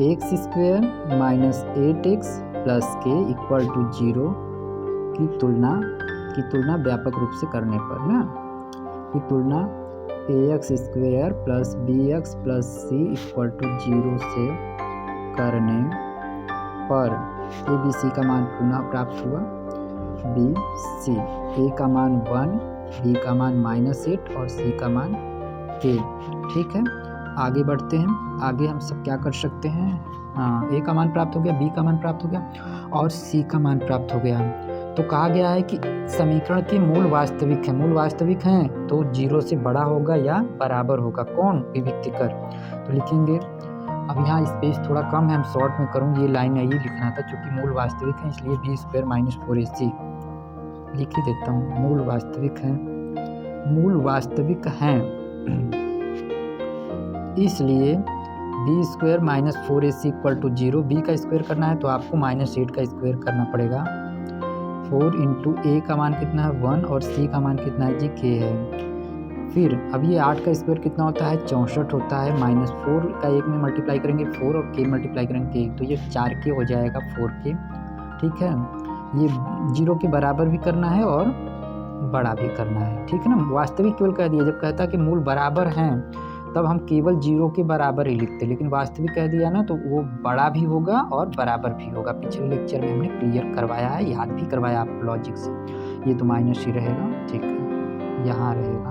X square minus 8x plus के इक्वल टू 0 की तुलना व्यापक रूप से करने पर ना, की तुलना ax square plus bx plus c equal to 0 से करने पर a b c का मान पुनः प्राप्त हुआ। b c, a का मान 1, b का मान -8 और c का मान a। ठीक है, आगे बढ़ते हैं। आगे हम सब क्या कर सकते हैं, हाँ, a का मान प्राप्त हो गया, b का मान प्राप्त हो गया और c का मान प्राप्त हो गया। तो कहा गया है कि समीकरण के मूल वास्तविक हैं तो 0 से बड़ा होगा या बराबर होगा कौन, विभक्ति कर। तो लिखेंगे, अब यहाँ स्पेस थोड़ा कम है, हम शॉर्ट में करूँगी, ये लाइन यही लिखना था क्योंकि मूल वास्तविक है, इसलिए बी स्क्वायर माइनस 4ac लिख ही देता हूँ। मूल वास्तविक हैं इसलिए B square minus 4ac equal to 0। B का स्क्वायर करना है तो आपको -8 का स्क्वायर करना पड़ेगा। 4 इंटू ए का मान कितना है 1 और सी का मान कितना है जी k है। फिर अब ये 8 का स्क्वायर कितना होता है 64 होता है, -4 का 1 में मल्टीप्लाई करेंगे 4 और k मल्टीप्लाई करेंगे k, तो ये 4k हो जाएगा 4k। ठीक है, ये 0 के बराबर भी करना है और बड़ा भी करना है। ठीक है ना, वास्तविक केवल कह दिया, जब कहता है कि मूल बराबर हैं तब हम केवल 0 के बराबर ही लिखते, लेकिन वास्तविक कह दिया ना तो वो बड़ा भी होगा और बराबर भी होगा। पिछले लेक्चर में हमने क्लियर करवाया है, याद भी करवाया आप लॉजिक से। ये तो माइनस ही रहेगा। ठीक है, यहाँ रहेगा।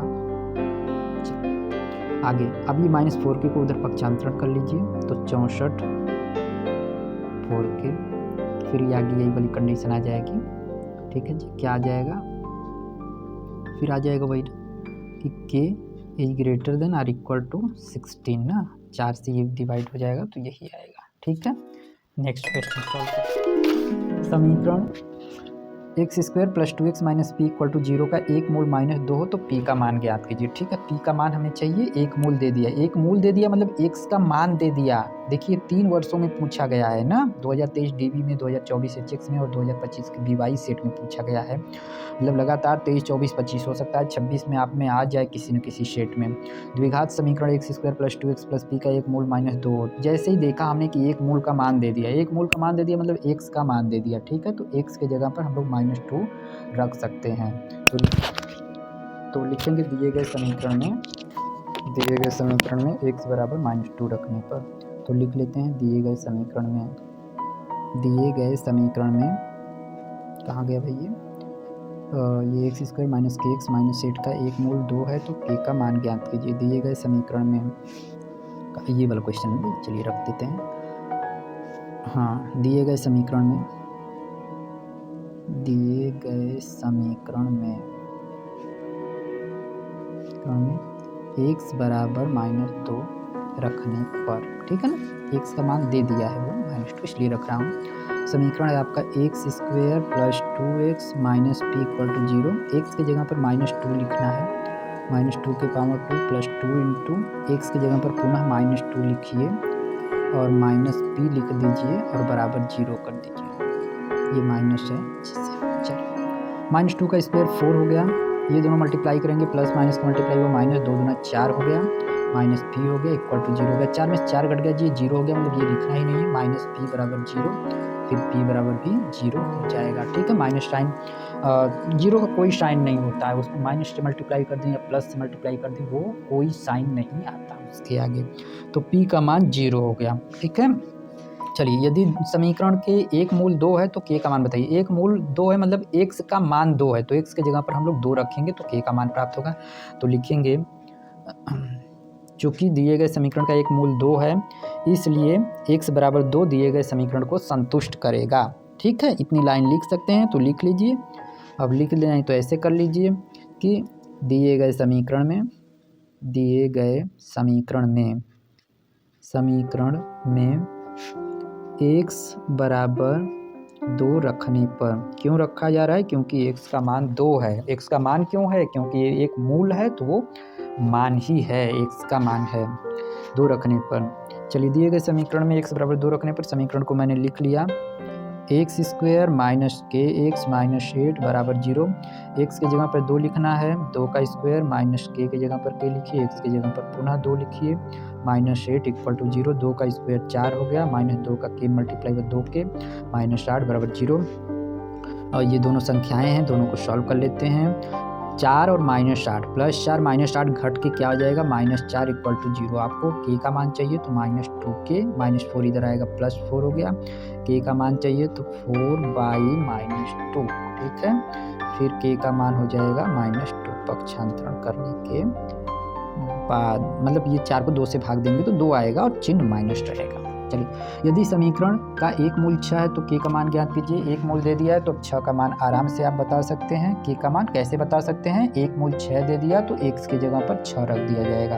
आगे अब ये -4k को उधर पक्षांतरण कर लीजिए तो 64 4k, फिर ये आगे यही वाली कंडीशन आ जाएगी। ठीक है जी, क्या आ जाएगा, फिर आ जाएगा वही कि k is greater than or equal to 16 ना, 4 से ये डिवाइड हो जाएगा तो यही आएगा। ठीक है, नेक्स्ट क्वेश्चन सॉल्व करते। समीकरण X square plus 2x minus P equal to 0 का एक मूल -2 हो तो p का मान ज्ञात कीजिए। ठीक है, p का मान हमें चाहिए, एक मूल दे दिया, मतलब x का मान दे दिया। देखिए 3 वर्षों में पूछा गया है ना, 2023 DB में, 2024 HX में और 2025 के BY सेट में पूछा गया है। मतलब लगातार 23, 24, 25 हो सकता है, 26 में आप में आ जाए किसी न किसी सेट में। द्विघात समीकरण X square plus 2x plus P का एक मूल -2 हो। जैसे ही देखा हमने कि एक मूल का मान दे दिया, मतलब x का मान दे दिया। ठीक है, तो x के जगह पर हम लोग -2 रख सकते हैं। तो लिखेंगे दिए गए समीकरण में x बराबर -2 रखने पर, तो लिख लेते हैं दिए गए समीकरण में कहाँ गया भाई ये एक्स स्क्वायर माइनस के एक्स माइनस 8 का एक मूल 2 है तो k का मान ज्ञात कीजिए। दिए गए समीकरण में ये वाला क्वेश्चन है, चलिए रख देते हैं। हाँ, दिए गए समीकरण में x बराबर -2 रखने पर, ठीक है ना, x का मान दे दिया है वो -2 इसलिए रख रहा हूँ। समीकरण है आपका X square plus 2x minus P equal to 0। X की जगह पर -2 लिखना है, -2 के पावर 2 प्लस 2 इंटू एक्स की जगह पर पुनः -2 लिखिए और माइनस पी लिख दीजिए और बराबर 0 कर दीजिए। ये माइनस है, चलिए -2 का स्क्वायर 4 हो गया, ये दोनों मल्टीप्लाई करेंगे, प्लस माइनस का मल्टीप्लाई हुआ -2 दूना 4 हो गया, माइनस पी हो गया इक्वल टू 0 हो गया। 4 में से 4 घट गया जी, 0 हो गया, मतलब ये लिखना ही नहीं है। माइनस पी बराबर 0, फिर पी बराबर भी 0 हो जाएगा। ठीक है, माइनस साइन 0 का कोई साइन नहीं होता है, उसको माइनस से मल्टीप्लाई कर दें या प्लस से मल्टीप्लाई कर दें, वो कोई साइन नहीं आता उसके आगे। तो पी का मान 0 हो गया। ठीक है, चलिए यदि समीकरण के एक मूल 2 है तो के का मान बताइए। एक मूल 2 है मतलब x का मान 2 है, तो x के जगह पर हम लोग 2 रखेंगे तो k का मान प्राप्त होगा। तो लिखेंगे चूँकि दिए गए समीकरण का एक मूल 2 है, इसलिए x बराबर 2 दिए गए समीकरण को संतुष्ट करेगा। ठीक है, इतनी लाइन लिख सकते हैं, तो लिख लीजिए। अब लिख लेना है तो ऐसे कर लीजिए कि दिए गए समीकरण में x बराबर 2 रखने पर, क्यों रखा जा रहा है, क्योंकि x का मान 2 है। x का मान क्यों है, क्योंकि ये एक मूल है तो वो मान ही है, x का मान है 2 रखने पर। चलिए दिए गए समीकरण में x बराबर 2 रखने पर समीकरण को मैंने लिख लिया, एक्स स्क्वायर माइनस के एक्स माइनस 8 बराबर 0। एक्स की जगह पर 2 लिखना है, 2 का स्क्वायर माइनस के जगह पर के लिखिए, एक्स की जगह पर पुनः 2 लिखिए, माइनस 8 इक्वल टू 0। 2 का स्क्वायर 4 हो गया, माइनस 2 का के मल्टीप्लाई बाय 2 के, माइनस 8 बराबर 0। और ये दोनों संख्याएं हैं, दोनों को सॉल्व कर लेते हैं। 4 और माइनस 8 प्लस 4 माइनस 8 घट के क्या हो जाएगा, माइनस 4 इक्वल टू 0। आपको के का मान चाहिए तो माइनस 2k, माइनस 4 इधर आएगा प्लस 4 हो गया। के का मान चाहिए तो 4 बाई माइनस 2। ठीक है, फिर के का मान हो जाएगा माइनस 2 पक्षांतरण करने के बाद, मतलब ये 4 को 2 से भाग देंगे तो 2 आएगा और चिन्ह माइनस रहेगा। चलिए यदि समीकरण का एक मूल 6 है तो के का मान ज्ञात कीजिए। एक मूल दे दिया है तो 6 का मान आराम से आप बता सकते हैं। के का मान कैसे बता सकते हैं, एक मूल 6 दे दिया तो x की जगह पर 6 रख दिया जाएगा।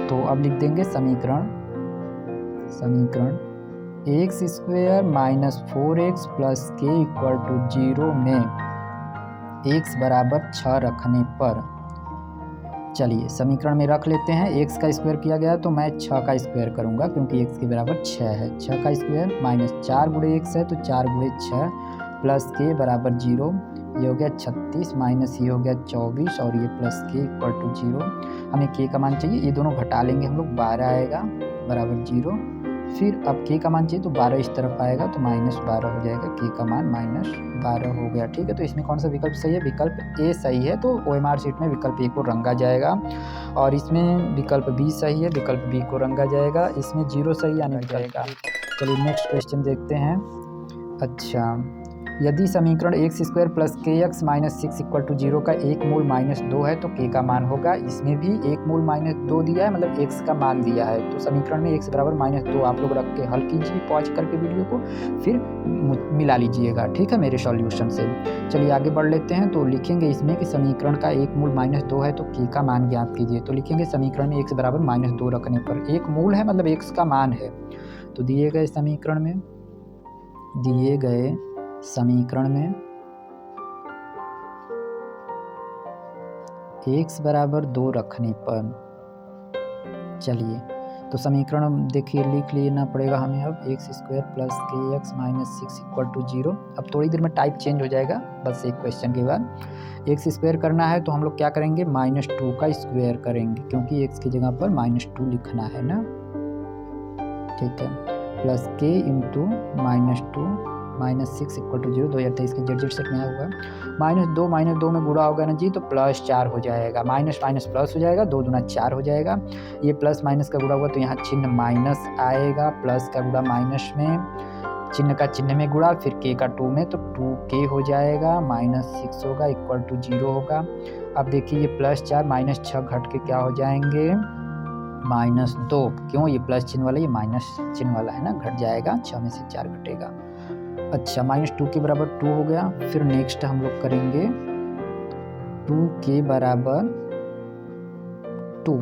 तो अब लिख देंगे समीकरण X square minus 4x plus के इक्वल टू 0 में x बराबर 6 रखने पर, चलिए समीकरण में रख लेते हैं। x का स्क्वायर किया गया तो मैं 6 का स्क्वायर करूंगा क्योंकि x के बराबर 6 है। 6 का स्क्वायर माइनस 4 गुणे x है तो 4 गुणे 6 प्लस के बराबर 0, ये हो गया 36 माइनस ये हो गया 24 और ये प्लस के इक्वल टू 0। हमें के का मान चाहिए, ये दोनों घटा लेंगे हम लोग, 12 आएगा बराबर 0। फिर अब के का मान चाहिए तो 12 इस तरफ आएगा तो माइनस 12 हो जाएगा, के का मान माइनस 12 हो गया। ठीक है, तो इसमें कौन सा विकल्प सही है, विकल्प ए सही है, तो OMR शीट में विकल्प ए को रंगा जाएगा। और इसमें विकल्प बी सही है, विकल्प बी को रंगा जाएगा। इसमें 0 सही यानी विकल्प का। चलिए नेक्स्ट क्वेश्चन देखते हैं। अच्छा, यदि समीकरण एक्स स्क्वायर प्लस के एक्स माइनस 6 इक्वल टू 0 का एक मूल माइनस 2 है तो के का मान होगा। इसमें भी एक मूल माइनस 2 दिया है, मतलब एक्स का मान दिया है, तो समीकरण में एक्स बराबर माइनस 2 आप लोग रख के हल कीजिए पॉज करके वीडियो को, फिर मिला लीजिएगा। ठीक है, मेरे सॉल्यूशन से। चलिए आगे बढ़ लेते हैं। तो लिखेंगे इसमें कि समीकरण का एक मूल माइनस 2 है तो के का मान ज्ञात कीजिए। तो लिखेंगे समीकरण में एक्स बराबर माइनस 2 रखने पर, एक मूल है मतलब एक्स का मान है, तो दिए गए समीकरण में x बराबर 2 रखने पर, चलिए तो समीकरण देखिए लिख लेना पड़ेगा हमें अब, एक्स स्क्वायर प्लस के एक्स माइनस 6 इक्वल टू 0। अब थोड़ी देर में टाइप चेंज हो जाएगा, बस एक क्वेश्चन के बाद। एक्स स्क्वायर करना है तो हम लोग क्या करेंगे, माइनस 2 का स्क्वायर करेंगे क्योंकि एक्स की जगह पर माइनस 2 लिखना है ना। ठीक है, प्लस के into minus 2 minus 6 equal to 0। 2023 के जेड सेट में आया हुआ है। माइनस 2 में गुणा होगा ना जी, तो प्लस 4 हो जाएगा, माइनस माइनस प्लस हो जाएगा, 2 दूना 4 हो जाएगा। ये प्लस माइनस का गुणा हुआ तो यहाँ चिन्ह माइनस आएगा, प्लस का गुणा माइनस में, चिन्ह का चिन्ह में गुणा, फिर के का 2 में, तो 2k हो जाएगा, माइनस 6 होगा इक्वल टू 0 होगा। अब देखिए ये प्लस 4 माइनस 6 घट के क्या हो जाएंगे, माइनस 2। क्यों, ये प्लस चिन्ह वाला ये माइनस चिन्ह वाला है ना, घट जाएगा, 6 में से 4 घटेगा। अच्छा, माइनस 2 के बराबर 2 हो गया। फिर नेक्स्ट हम लोग करेंगे 2 के बराबर 2।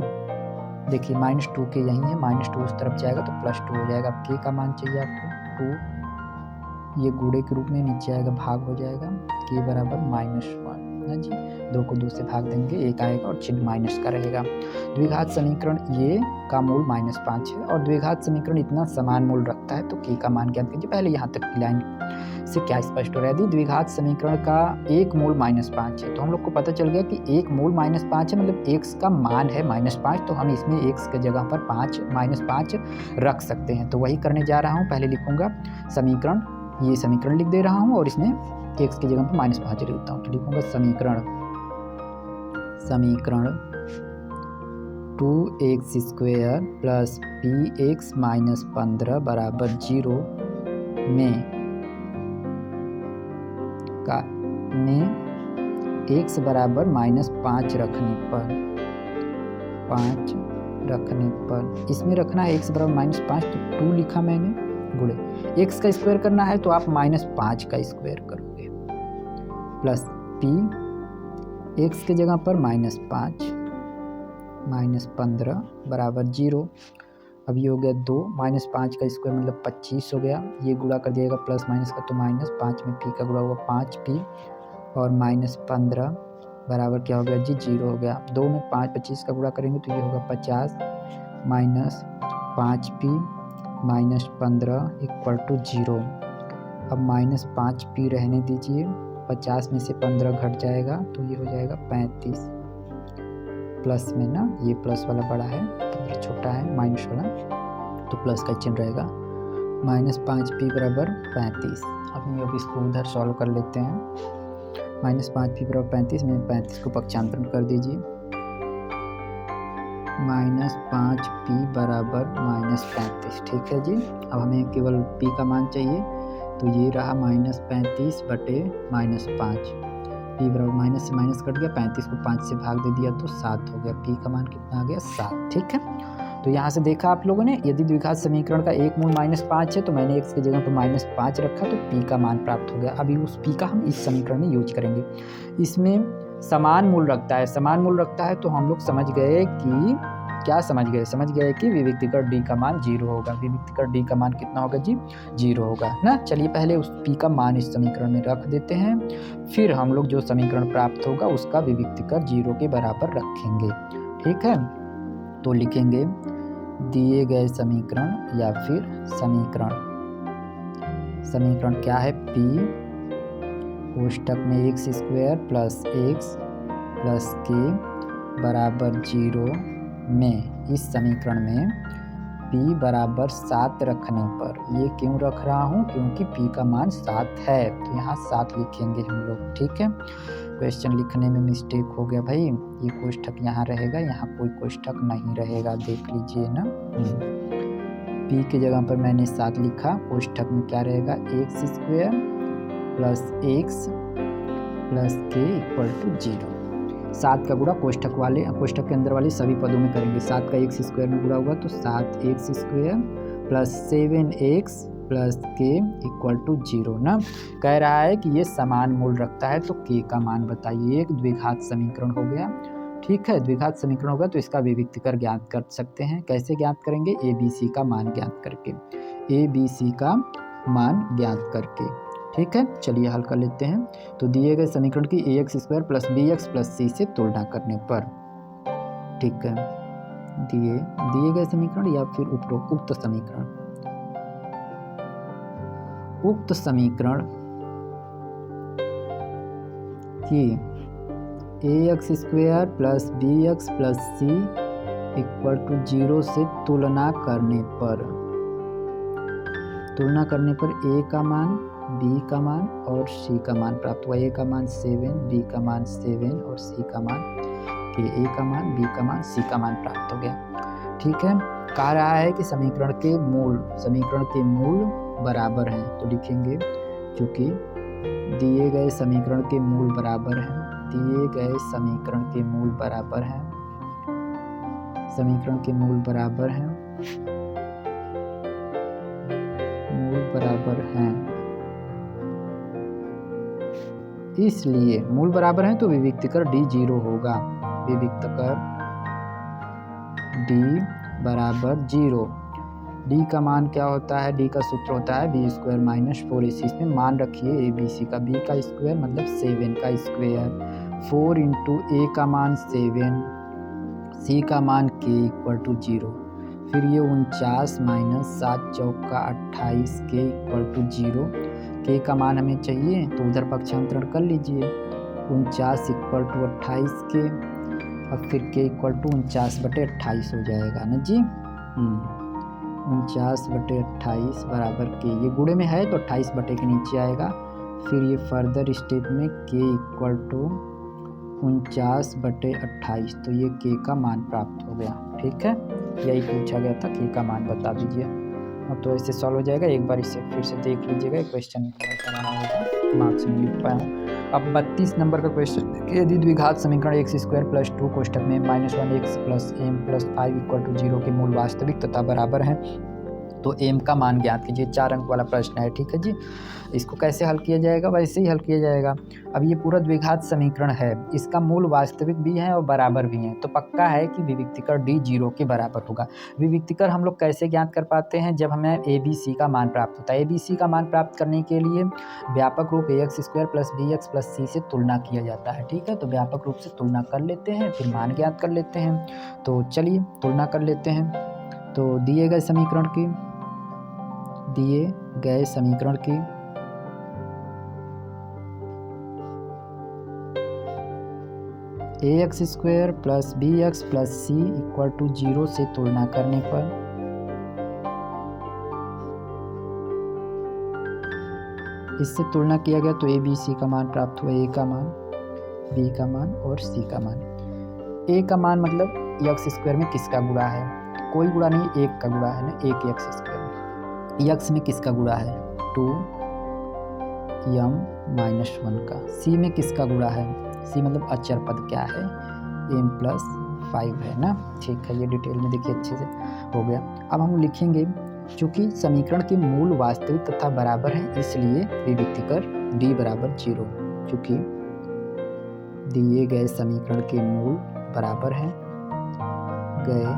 देखिए माइनस 2 के यहीं है, माइनस 2 उस तरफ जाएगा तो प्लस 2 हो जाएगा। अब के का मान चाहिए आपको 2, ये गुणे के रूप में नीचे आएगा, भाग हो जाएगा, के बराबर माइनस 1 ना जी। 2 को 2 से भाग देंगे, 1 आएगा और चिन्ह माइनस का रहेगा। द्विघात समीकरण ये का मूल माइनस 5 है और द्विघात समीकरण इतना समान मूल रखता है तो के का मान ज्ञात कीजिए। पहले यहाँ तक की लाइन से क्या स्पष्ट हो रहा है? यदि द्विघात समीकरण का एक मूल -5 है तो हम लोग को पता चल गया कि एक मूल -5 है, मतलब x का मान है -5, तो हम इसमें x के जगह पर -5 रख सकते हैं। तो वही करने जा रहा हूँ। पहले लिखूंगा समीकरण, ये समीकरण लिख दे रहा हूँ और इसमें x की जगह पर -5 लिख देता हूँ। तो लिखूंगा समीकरण 2x² प्लस px माइनस 15 बराबर 0 में x बराबर -5 रखने पर इसमें रखना है x बराबर -5, तो 2 लिखा मैंने, गुणे x का स्क्वायर करना है तो आप -5 का स्क्वायर करोगे, प्लस p x के जगह पर -5 -15 बराबर 0। अब ये हो गया 2, -5 का स्क्वायर मतलब 25 हो गया, ये गुणा कर दिएगा प्लस माइनस का, तो -5 में p का गुणा हुआ 5p और -15 बराबर क्या हो गया जी 0 हो गया। 2 में 25 का गुणा करेंगे तो ये होगा 50 minus 5p minus 15 equal to 0। अब -5p रहने दीजिए, 50 में से 15 घट जाएगा तो ये हो जाएगा 35, प्लस में ना ये प्लस वाला बड़ा है, 15 छोटा है, माइनस वाला तो प्लस का चिन्ह रहेगा, -5p बराबर 35। अब इसको उधर सॉल्व कर लेते हैं। -5p बराबर 35 में 35 को पक्षांतरण कर दीजिए, -5p बराबर -35। ठीक है जी। अब हमें केवल p का मान चाहिए, तो ये रहा -35 बटे -5, p बराबर माइनस से माइनस कट गया, 35 को 5 से भाग दे दिया तो 7 हो गया, p का मान कितना आ गया 7। ठीक है, तो यहाँ से देखा आप लोगों ने, यदि द्विघात समीकरण का एक मूल -5 है तो मैंने x की जगह पर -5 रखा तो p का मान प्राप्त हो गया। अभी उस p का हम इस समीकरण में यूज करेंगे। इसमें समान मूल रखता है, तो हम लोग समझ गए कि क्या समझ गए कि विविक्तिकर d का मान 0 होगा। विविक्तिकर d का मान कितना होगा जी 0 होगा ना। चलिए पहले उस p का मान इस समीकरण में रख देते हैं, फिर हम लोग जो समीकरण प्राप्त होगा उसका विविक्तिकर 0 के बराबर रखेंगे। ठीक है, तो लिखेंगे दिए गए समीकरण या फिर समीकरण क्या है, p कोष्टक में x² plus x plus k बराबर 0 में, इस समीकरण में p बराबर 7 रखने पर, ये क्यों रख रहा हूँ क्योंकि p का मान 7 है, तो यहाँ 7 लिखेंगे हम लोग। ठीक है, क्वेश्चन लिखने में मिस्टेक हो गया भाई, ये कोष्ठक यहाँ रहेगा, यहाँ कोई कोष्ठक नहीं रहेगा, देख लीजिए ना। p की जगह पर मैंने 7 लिखा, कोष्ठक में क्या रहेगा x² plus x plus k equal to 0। 7 का गुणा कोष्ठक के अंदर वाले सभी पदों में करेंगे। 7 का x² में गुणा होगा तो 7x² plus 7x plus k equal to 0 ना। कह रहा है कि ये समान मूल रखता है तो k का मान बताइए। एक द्विघात समीकरण हो गया। ठीक है, द्विघात समीकरण होगा तो इसका विविक्तिकर ज्ञात कर सकते हैं। कैसे ज्ञात करेंगे, ABC का मान ज्ञात करके, ABC का मान ज्ञात करके। ठीक है, चलिए हल कर लेते हैं। तो दिए गए समीकरण की ax² plus bx plus c से तुलना करने पर, ठीक है, दिए गए समीकरण या फिर उक्त समीकरण की ax² plus bx plus c equal to 0 से तुलना करने पर a का मान, b का मान और c का मान प्राप्त हुआ। a का मान 7, b का मान 7 और c का मान a का मान, b का मान, c का मान प्राप्त हो गया। ठीक है, कह रहा है कि समीकरण के मूल बराबर हैं, तो लिखेंगे क्योंकदिए गए समीकरण के मूल बराबर हैं, इसलिए मूल बराबर हैं तो विविक्तिकर d 0 होगा। विविक्तिकर d बराबर 0। d का मान क्या होता है, d का सूत्र होता है b² माइनस 4ac। इसमें मान रखिए abc का, b का स्क्वायर मतलब 7 का स्क्वायर, 4 इंटू a का मान 7, c का मान k इक्वल टू 0, फिर ये 49 माइनस 7 चौका 28 k इक्वल टू 0। के का मान हमें चाहिए तो उधर पक्षांतरण कर लीजिए। 49 इक्वल टू 28 के, अब फिर के इक्वल टू 49/28 हो जाएगा ना जी। 49/28 बराबर के, ये गुणे में है तो 28 बटे के नीचे आएगा। फिर ये फर्दर स्टेप में के इक्वल टू 49/28, तो ये के का मान प्राप्त हो गया। ठीक है, यही पूछा गया था, के का मान बता दीजिए। अब तो ऐसे सॉल्व हो जाएगा, एक बार इसे फिर से देख लीजिएगा। क्वेश्चन बनाना होगा, मार्क्स में लिख पाया हूँ। अब 32 नंबर का क्वेश्चन है, यदि द्विघात समीकरण x² + 2 कोष्टक में -1x + m + 5 = 0 के मूल वास्तविक तथा बराबर हैं तो m का मान ज्ञात कीजिए। 4 अंक वाला प्रश्न है। ठीक है जी, इसको कैसे हल किया जाएगा? वैसे ही हल किया जाएगा। अब ये पूरा द्विघात समीकरण है, इसका मूल वास्तविक भी है और बराबर भी है, तो पक्का है कि विविक्तिकर d 0 के बराबर होगा। विविक्तिकर हम लोग कैसे ज्ञात कर पाते हैं? जब हमें ABC का मान प्राप्त होता है। ABC का मान प्राप्त करने के लिए व्यापक रूप ax² + bx + c से तुलना किया जाता है। ठीक है, तो व्यापक रूप से तुलना कर लेते हैं, फिर मान ज्ञात कर लेते हैं। तो चलिए तुलना कर लेते हैं। तो दिए गए समीकरण की ax² + bx + c = 0 से तुलना करने पर इससे तुलना किया गया तो ABC का मान प्राप्त हुआ, A का मान, B का मान और C का मान। A का मान मतलब x² में किसका गुणा है? कोई गुणा नहीं, 1 का गुणा है ना, 1 x²। x में किसका गुणा है? 2m - 1 का। C में किसका गुणा है? C मतलब अचर पद क्या है? m + 5 है ना। ठीक है, ये डिटेल में देखिए अच्छे से हो गया। अब हम लिखेंगे, चूँकि समीकरण के मूल वास्तविक तथा बराबर है इसलिए विविक्तिकर d = 0। चूँकि दिए गए समीकरण के मूल बराबर हैं, गए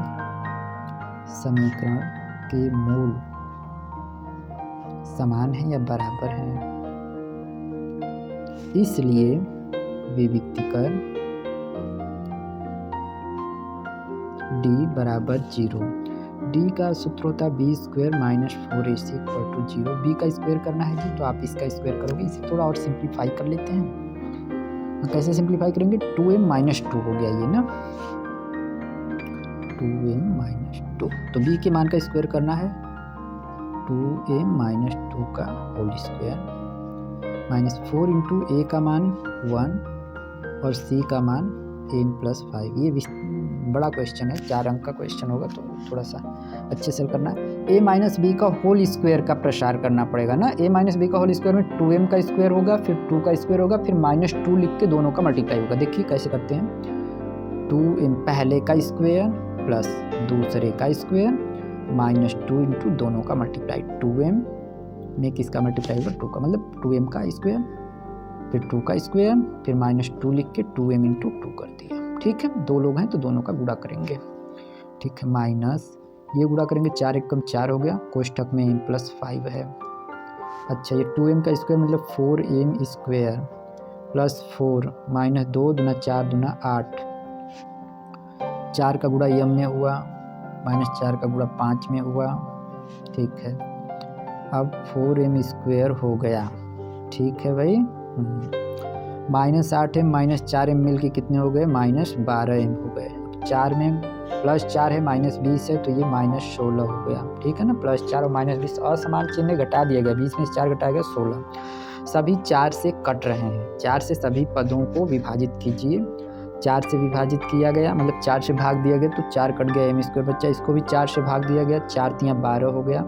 समीकरण के मूल समान हैं या बराबर हैं, इसलिए विविक्तिकर d = 0। d का सूत्र होता है b² - 4ac = 0। b का स्क्वायर करना है जी, तो आप इसका स्क्वायर करोगे। इसे थोड़ा और सिंप्लीफाई कर लेते हैं। कैसे सिंप्लीफाई करेंगे? 2m - 2 हो गया ये ना, 2m - 2। तो b के मान का स्क्वायर करना है 2m - 2 का होल स्क्वायर -4 × a का मान 1 और c का मान n + 5। ये बड़ा क्वेश्चन है, 4 अंक का क्वेश्चन होगा, तो थोड़ा सा अच्छे से करना है। a - b का होल स्क्वायर का प्रसार करना पड़ेगा ना। a - b का होल स्क्वायर में 2m का स्क्वायर होगा, फिर 2 का स्क्वायर होगा, फिर -2 लिख के दोनों का मल्टीप्लाई होगा। देखिए कैसे करते हैं, 2m पहले का स्क्वायर प्लस दूसरे का स्क्वायर -2 × दोनों का मल्टीप्लाई। 2m में किसका मल्टीप्लाई होगा? 2 का, मतलब 2m का स्क्वायर, फिर 2 का स्क्वायर, फिर -2 लिख के 2m × 2 कर दिया। ठीक है, 2 लोग हैं तो दोनों का गुणा करेंगे। ठीक है, माइनस ये गुणा करेंगे, 4 × 4 हो गया, कोष्टक में m + 5 है। अच्छा, ये 2m का स्क्वायर मतलब 4m² प्लस 4 -2 दूना 4 दूना 8, 4 का गुणा m में हुआ, -4 का गुणा 5 में हुआ। ठीक है, अब 4m² हो गया। ठीक है भाई, -8m - 4m मिल के कितने हो गए? -12m हो गए। 4 में +4 है, -20 है, तो ये -16 हो गया। ठीक है ना, +4 और -20 असमान चिन्ह घटा दिया गया, 20 में से 4 घटाया गया 16। सभी 4 से कट रहे हैं, 4 से सभी पदों को विभाजित कीजिए। 4 से विभाजित किया गया मतलब 4 से भाग दिया गया, तो 4 कट गया, m² बच्चा, इसको भी 4 से भाग दिया गया, 4 × 3 = 12 हो गया,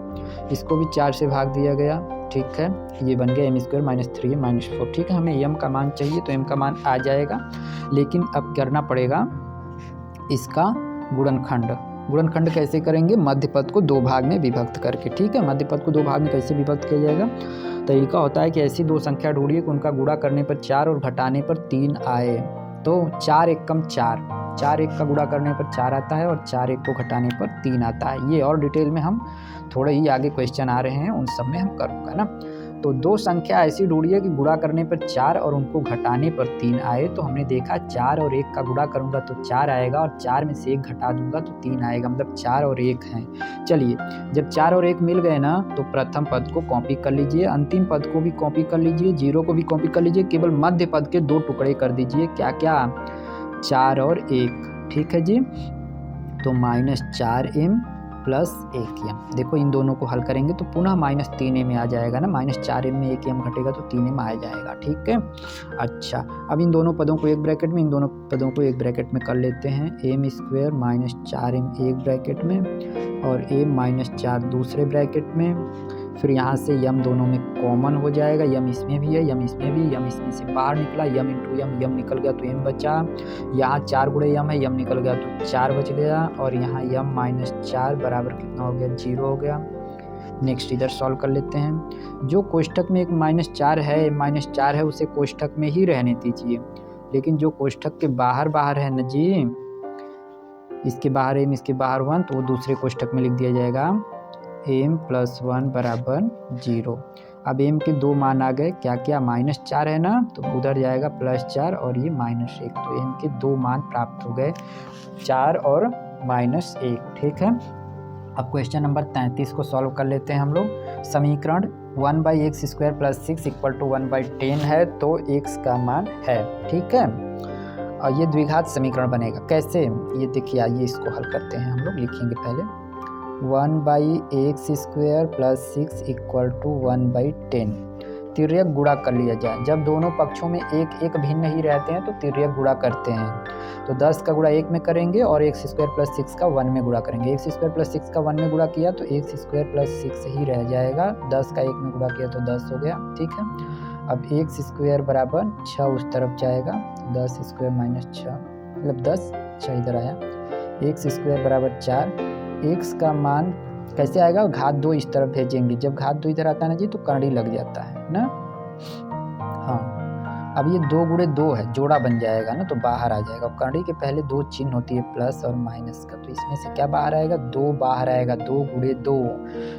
इसको भी 4 से भाग दिया गया। ठीक है, ये बन गया m² - 3m - 4। ठीक है, हमें m का मान चाहिए तो m का मान आ जाएगा, लेकिन अब करना पड़ेगा इसका गुणनखंड। गुणनखंड कैसे करेंगे? मध्य पद को 2 भाग में विभक्त करके। ठीक है, मध्य पद को 2 भाग में कैसे विभक्त किया जाएगा? तरीका होता है कि ऐसी 2 संख्या ढूंढिए कि उनका गुणा करने पर 4 और घटाने पर 3 आए। तो 4 एकम 4, 4 1 का गुणा करने पर 4 आता है और 4 1 को घटाने पर 3 आता है। ये और डिटेल में हम थोड़े ही आगे क्वेश्चन आ रहे हैं, उन सब में हम करूँगा ना। तो दो संख्या ऐसी ढूंढिए कि गुणा करने पर 4 और उनको घटाने पर 3 आए। तो हमने देखा 4 और 1 का गुणा करूंगा तो 4 आएगा और 4 में से 1 घटा दूंगा तो 3 आएगा, मतलब 4 और 1 हैं। चलिए, जब 4 और 1 मिल गए ना तो प्रथम पद को कॉपी कर लीजिए, अंतिम पद को भी कॉपी कर लीजिए, 0 को भी कॉपी कर लीजिए, केवल मध्य पद के 2 टुकड़े कर दीजिए। क्या क्या? 4 और 1। ठीक है जी। तो -4m प्लस 1m। देखो इन दोनों को हल करेंगे तो पुनः -3m आ जाएगा ना, -4m में 1m घटेगा तो 3m आ जाएगा। ठीक है। अच्छा, अब इन दोनों पदों को एक ब्रैकेट में, इन दोनों पदों को एक ब्रैकेट में कर लेते हैं। m² -4m एक ब्रैकेट में और m -4 दूसरे ब्रैकेट में। फिर यहाँ से यम दोनों में कॉमन हो जाएगा, यम इसमें भी है, यम इसमें भी, यम इसमें से बाहर निकला, यम इंटू यम, यम निकल गया तो एम बचा। यहाँ 4 गुणे यम है, यम निकल गया तो 4 बच गया और यहाँ यम -4 बराबर कितना हो गया? 0 हो गया। नेक्स्ट इधर सॉल्व कर लेते हैं। जो कोष्ठक में एक -4 है उसे कोष्ठक में ही रहने दीजिए, लेकिन जो कोष्ठक के बाहर है न जी, इसके बाहर m इसके बाहर 1, तो वो दूसरे कोष्ठक में लिख दिया जाएगा m + 1 = 0। अब m के 2 मान आ गए, क्या क्या? -4 है ना, तो उधर जाएगा +4 और ये -1, तो m के 2 मान प्राप्त हो गए, 4 और -1। ठीक है। अब क्वेश्चन नंबर 33 को सॉल्व कर लेते हैं हम लोग। समीकरण 1/x² + 6 = 1/10 है, तो x का मान है। ठीक है। और ये द्विघात समीकरण बनेगा। कैसे? ये देखिए, आइए इसको हल करते हैं हम लोग। लिखेंगे पहले 1/x² + 6 = 1/10। तिर्यक गुणा कर लिया जाए। जब दोनों पक्षों में एक भिन्न ही रहते हैं तो तिर्यक गुणा करते हैं। तो 10 का गुणा 1 में करेंगे और x² + 6 का 1 में गुणा करेंगे। x² + 6 का 1 में गुणा किया तो x² + 6 ही रह जाएगा। 10 का 1 में गुणा किया तो 10 हो गया। ठीक है। अब x² = 6 उस तरफ जाएगा, 10² - 6 मतलब 10, 6 इधर आया। x² = 4। x का मान कैसे आएगा? घात 2 इस तरफ भेजेंगे। जब घात 2 इधर आता है ना जी तो करड़ी लग जाता है ना। हाँ, अब ये 2 × 2 है, जोड़ा बन जाएगा ना, तो बाहर आ जाएगा। करड़ी के पहले 2 चिन्ह होती है, प्लस और माइनस का, तो इसमें से क्या बाहर आएगा? 2 बाहर आएगा। 2 × 2,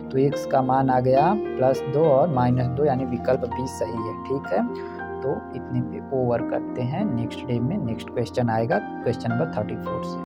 तो x का मान आ गया +2 और -2, यानी विकल्प B सही है। ठीक है। तो इतने पे ओवर करते हैं। नेक्स्ट डे में नेक्स्ट क्वेश्चन आएगा, क्वेश्चन नंबर 34 से।